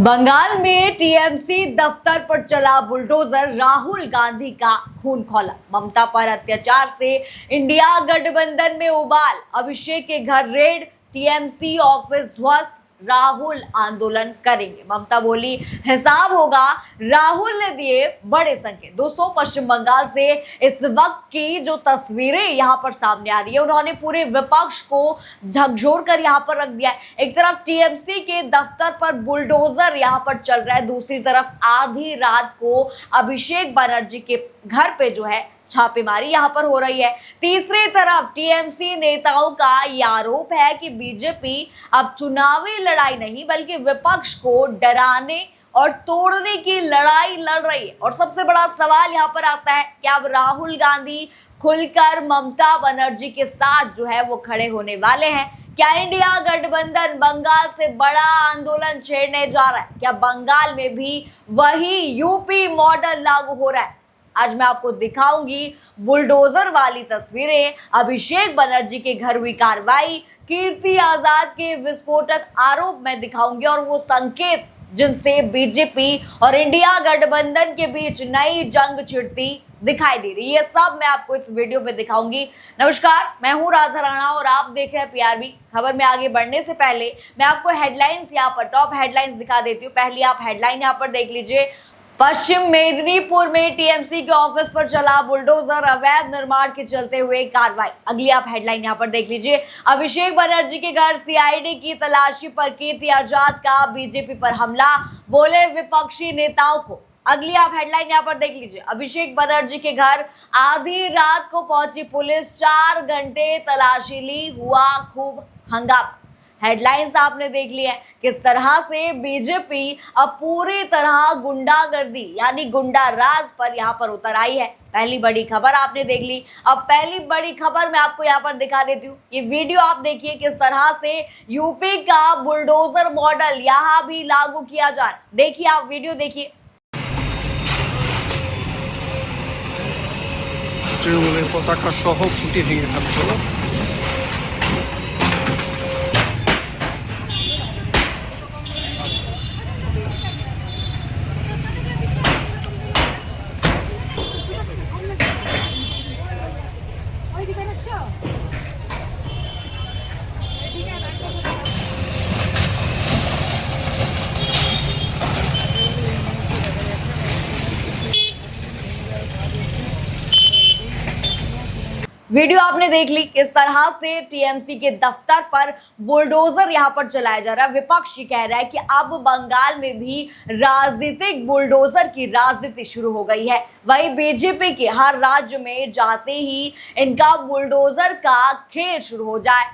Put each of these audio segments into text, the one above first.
बंगाल में टीएमसी दफ्तर पर चला बुलडोजर, राहुल गांधी का खून खौला। ममता पर अत्याचार से इंडिया गठबंधन में उबाल, अभिषेक के घर रेड, टीएमसी ऑफिस ध्वस्त, राहुल आंदोलन करेंगे। ममता बोली हिसाब होगा, राहुल ने दिए बड़े संकेत। दोस्तों, पश्चिम बंगाल से इस वक्त की जो तस्वीरें यहां पर सामने आ रही है, उन्होंने पूरे विपक्ष को झकझोर कर यहां पर रख दिया है। एक तरफ टीएमसी के दफ्तर पर बुलडोजर यहां पर चल रहा है, दूसरी तरफ आधी रात को अभिषेक बनर्जी के घर पे जो है छापेमारी यहां पर हो रही है। तीसरी तरफ टीएमसी नेताओं का यह आरोप है कि बीजेपी अब चुनावी लड़ाई नहीं बल्कि विपक्ष को डराने और तोड़ने की लड़ाई लड़ रही है। और सबसे बड़ा सवाल यहां पर आता है कि अब राहुल गांधी खुलकर ममता बनर्जी के साथ जो है वो खड़े होने वाले हैं। क्या इंडिया गठबंधन बंगाल से बड़ा आंदोलन छेड़ने जा रहा है? क्या बंगाल में भी वही यूपी मॉडल लागू हो रहा है? आज मैं आपको दिखाऊंगी बुलडोजर वाली तस्वीरें, अभिषेक बनर्जी के घर हुई कार्रवाई, कीर्ति आजाद के विस्फोटक आरोप मैं दिखाऊंगी और वो संकेत जिनसे बीजेपी और इंडिया गठबंधन के बीच नई जंग छिड़ती दिखाई दे रही है। सब मैं आपको इस वीडियो में दिखाऊंगी। नमस्कार, मैं हूं राधा राणा और आप देख रहे हैं पीआरबी। खबर में आगे बढ़ने से पहले मैं आपको हेडलाइंस यहाँ पर टॉप हेडलाइंस दिखा देती हूँ। पहली आप हेडलाइन यहाँ पर देख लीजिए। पश्चिम मेदिनीपुर में टीएमसी के ऑफिस पर चला बुलडोजर, अवैध निर्माण के चलते हुए कार्रवाई। अगली आप हेडलाइन यहां पर देख लीजिए। अभिषेक बनर्जी के घर सीआईडी की तलाशी पर कीर्ति आजाद का बीजेपी पर हमला, बोले विपक्षी नेताओं को। अगली आप हेडलाइन यहां पर देख लीजिए। अभिषेक बनर्जी के घर आधी रात को पहुंची पुलिस, 4 घंटे तलाशी ली, हुआ खूब हंगामा। हेडलाइंस आपने देख ली है। किस तरह से बीजेपी अब पूरी तरह गुंडागर्दी यानी गुंडा राज पर यहाँ पर उतर आई है। पहली बड़ी खबर आपने देख ली। अब पहली बड़ी खबर मैं आपको यहाँ पर दिखा देती हूँ। ये वीडियो आप देखिए किस तरह से यूपी का बुलडोजर मॉडल यहाँ भी लागू किया जा रहा है। देखिए, आप वीडियो देखिए। তৃণমূলের পতাকা সহ ফুটে ভেঙে ফেলছিল। वीडियो आपने देख ली किस तरह से टीएमसी के दफ्तर पर बुलडोजर यहां पर चलाया जा रहा है। विपक्ष ये कह रहा है कि अब बंगाल में भी राजनीतिक बुलडोजर की राजनीति शुरू हो गई है। वही बीजेपी के हर राज्य में जाते ही इनका बुलडोजर का खेल शुरू हो जाए।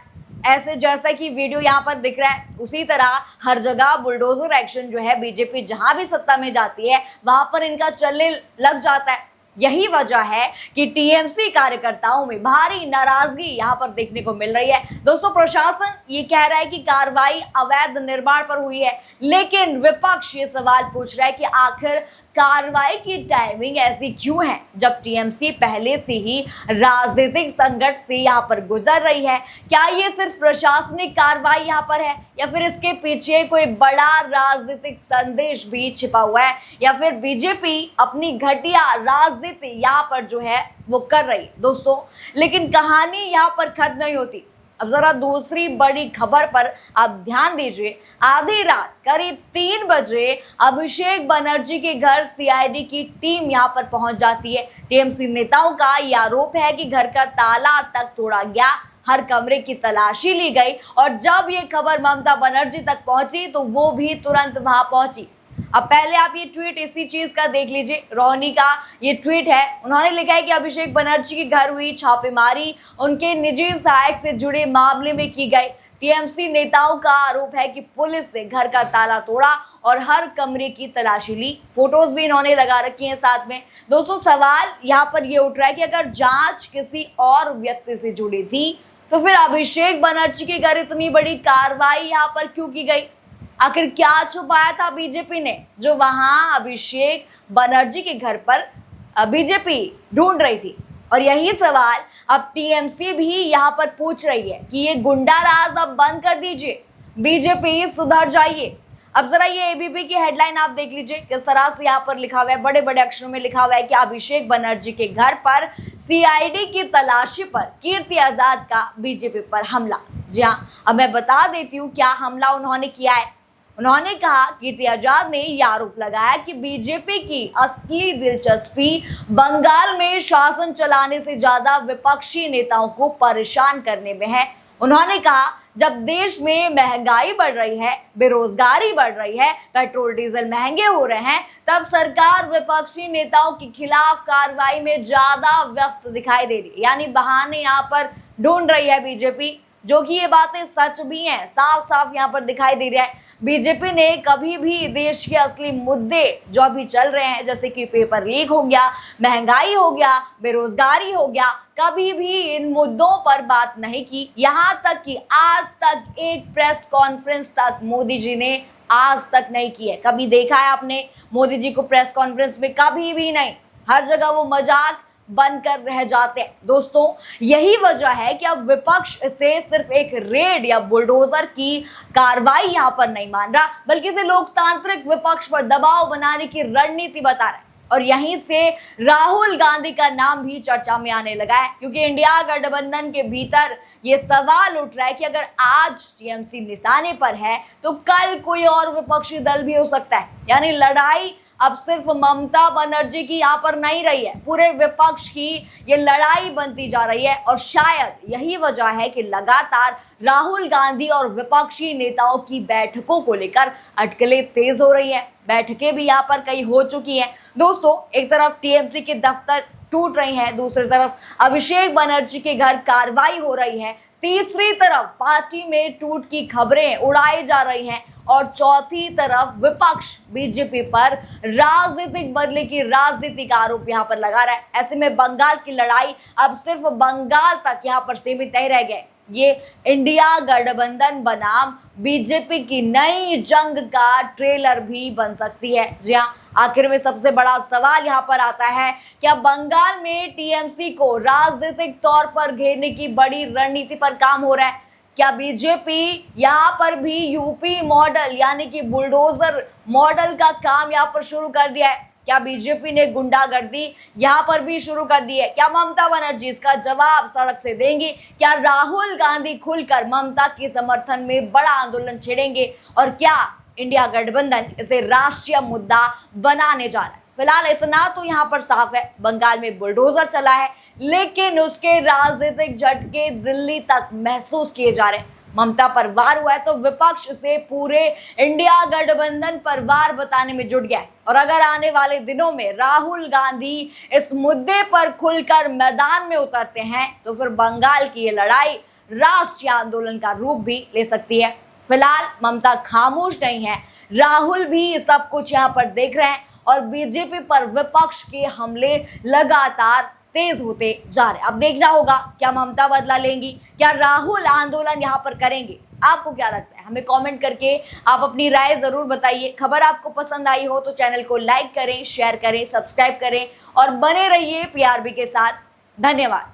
ऐसे जैसा कि वीडियो यहाँ पर दिख रहा है, उसी तरह हर जगह बुलडोजर एक्शन जो है बीजेपी जहां भी सत्ता में जाती है वहां पर इनका चलने लग जाता है। यही वजह है कि टीएमसी कार्यकर्ताओं में भारी नाराजगी यहां पर देखने को मिल रही है। दोस्तों, प्रशासन ये कह रहा है कि कार्रवाई अवैध निर्माण पर हुई है, लेकिन विपक्ष ये सवाल पूछ रहा है कि आखिर कार्रवाई की टाइमिंग ऐसी क्यों है जब टीएमसी पहले से ही राजनीतिक संकट से यहां पर गुजर रही है। क्या ये सिर्फ प्रशासनिक कार्रवाई यहां पर है या फिर इसके पीछे कोई बड़ा राजनीतिक संदेश भी छिपा हुआ है, या फिर बीजेपी अपनी घटिया राजनीति यहाँ पर जो है वो कर रही है। दोस्तों, लेकिन कहानी यहाँ पर खत्म नहीं होती। अब जरा दूसरी बड़ी खबर पर आप ध्यान दीजिए। आधी रात करीब 3 बजे अभिषेक बनर्जी के घर सीआईडी की टीम यहाँ पर पहुंच जाती है। टीएमसी नेताओं का यह आरोप है कि घर का ताला तक तोड़ा गया, हर कमरे की तलाशी ली गई और जब ये खबर ममता बनर्जी तक पहुंची तो वो भी तुरंत वहां पहुंची। अब पहले आप ये ट्वीट इसी चीज का देख लीजिए। रोहनी का ये ट्वीट है। उन्होंने लिखा है कि अभिषेक बनर्जी के घर हुई छापेमारी, उनके निजी सहायक से जुड़े मामले में की गई। टीएमसी नेताओं का आरोप है कि पुलिस ने घर का ताला तोड़ा और हर कमरे की तलाशी ली। फोटोज भी इन्होंने लगा रखी हैं साथ में। दोस्तों, सवाल यहाँ पर ये उठ रहा है कि अगर जांच किसी और व्यक्ति से जुड़ी थी तो फिर अभिषेक बनर्जी के घर इतनी बड़ी कार्रवाई यहाँ पर क्यों की गई? आखिर क्या छुपाया था बीजेपी ने जो वहां अभिषेक बनर्जी के घर पर बीजेपी ढूंढ रही थी? और यही सवाल अब टीएमसी भी यहाँ पर पूछ रही है कि ये गुंडा राज अब बंद कर दीजिए, बीजेपी सुधर जाइए। अब जरा ये एबीपी की हेडलाइन आप देख लीजिए, किस तरह से यहाँ पर लिखा हुआ है, बड़े बड़े अक्षरों में लिखा हुआ है कि अभिषेक बनर्जी के घर पर सीआईडी की तलाशी पर कीर्ति आजाद का बीजेपी पर हमला। जी हाँ, अब मैं बता देती हूँ क्या हमला उन्होंने किया है। उन्होंने कहा, कीर्ति आजाद ने यह आरोप लगाया कि बीजेपी की असली दिलचस्पी बंगाल में शासन चलाने से ज्यादा विपक्षी नेताओं को परेशान करने में है। उन्होंने कहा, जब देश में महंगाई बढ़ रही है, बेरोजगारी बढ़ रही है, पेट्रोल डीजल महंगे हो रहे हैं, तब सरकार विपक्षी नेताओं के खिलाफ कार्रवाई में ज्यादा व्यस्त दिखाई दे रही है। यानी बहाने यहाँ पर ढूंढ रही है बीजेपी, जो कि ये बातें सच भी हैं, साफ साफ यहाँ पर दिखाई दे रहा है। बीजेपी ने कभी भी देश के असली मुद्दे जो अभी चल रहे हैं, जैसे कि पेपर लीक हो गया, महंगाई हो गया, बेरोजगारी हो गया, कभी भी इन मुद्दों पर बात नहीं की। यहाँ तक कि आज तक एक प्रेस कॉन्फ्रेंस तक मोदी जी ने आज तक नहीं की है। कभी देखा है आपने मोदी जी को प्रेस कॉन्फ्रेंस में? कभी भी नहीं। हर जगह वो मजाक बनकर रह जाते हैं। दोस्तों, यही वजह है कि अब विपक्ष इसे सिर्फ एक रेड या बुलडोजर की कार्रवाई यहां पर नहीं मान रहा, बल्कि इसे लोकतांत्रिक विपक्ष पर दबाव बनाने की रणनीति बता रहा है। और यहीं से राहुल गांधी का नाम भी चर्चा में आने लगा है, क्योंकि इंडिया गठबंधन के भीतर ये सवाल उठ रहा है कि अगर आज टीएमसी निशाने पर है तो कल कोई और विपक्षी दल भी हो सकता है। यानी लड़ाई अब सिर्फ ममता बनर्जी की यहाँ पर नहीं रही है, पूरे विपक्ष की ये लड़ाई बनती जा रही है। और शायद यही वजह है कि लगातार राहुल गांधी और विपक्षी नेताओं की बैठकों को लेकर अटकलें तेज हो रही है। बैठकें भी यहाँ पर कई हो चुकी हैं। दोस्तों, एक तरफ टीएमसी के दफ्तर टूट रही हैं, दूसरी तरफ अभिषेक बनर्जी के घर कार्रवाई हो रही है, तीसरी तरफ पार्टी में टूट की खबरें उड़ाई जा रही हैं, और चौथी तरफ विपक्ष बीजेपी पर राजनीतिक बदले की राजनीति का आरोप यहाँ पर लगा रहा है। ऐसे में बंगाल की लड़ाई अब सिर्फ बंगाल तक यहाँ पर सीमित नहीं रह गए। ये इंडिया गठबंधन बनाम बीजेपी की नई जंग का ट्रेलर भी बन सकती है। जी हाँ, आखिर में सबसे बड़ा सवाल यहाँ पर आता है, क्या बंगाल में टीएमसी को राजनीतिक तौर पर घेरने की बड़ी रणनीति पर काम हो रहा है? क्या बीजेपी यहाँ पर भी यूपी मॉडल यानी कि बुलडोजर मॉडल का काम यहाँ पर शुरू कर दिया है? क्या बीजेपी ने गुंडागर्दी यहाँ पर भी शुरू कर दी है? क्या ममता बनर्जी इसका जवाब सड़क से देंगी? क्या राहुल गांधी खुलकर ममता के समर्थन में बड़ा आंदोलन छेड़ेंगे? और क्या इंडिया गठबंधन इसे राष्ट्रीय मुद्दा बनाने जा रहा है? फिलहाल इतना तो यहाँ पर साफ है, बंगाल में बुलडोजर चला है, लेकिन उसके राजनीतिक झटके दिल्ली तक महसूस किए जा रहे हैं। ममता पर वार हुआ है तो विपक्ष से पूरे इंडिया गठबंधन पर वार बताने में जुट गया है। और अगर आने वाले दिनों में राहुल गांधी इस मुद्दे पर खुलकर मैदान में उतरते हैं तो फिर बंगाल की ये लड़ाई राष्ट्रीय आंदोलन का रूप भी ले सकती है। फिलहाल ममता खामोश नहीं है, राहुल भी सब कुछ यहाँ पर देख रहे हैं और बीजेपी पर विपक्ष के हमले लगातार तेज होते जा रहे हैं। अब देखना होगा क्या ममता बदला लेंगी, क्या राहुल आंदोलन यहाँ पर करेंगे। आपको क्या लगता है? हमें कमेंट करके आप अपनी राय जरूर बताइए। खबर आपको पसंद आई हो तो चैनल को लाइक करें, शेयर करें, सब्सक्राइब करें और बने रहिए पीआरबी के साथ। धन्यवाद।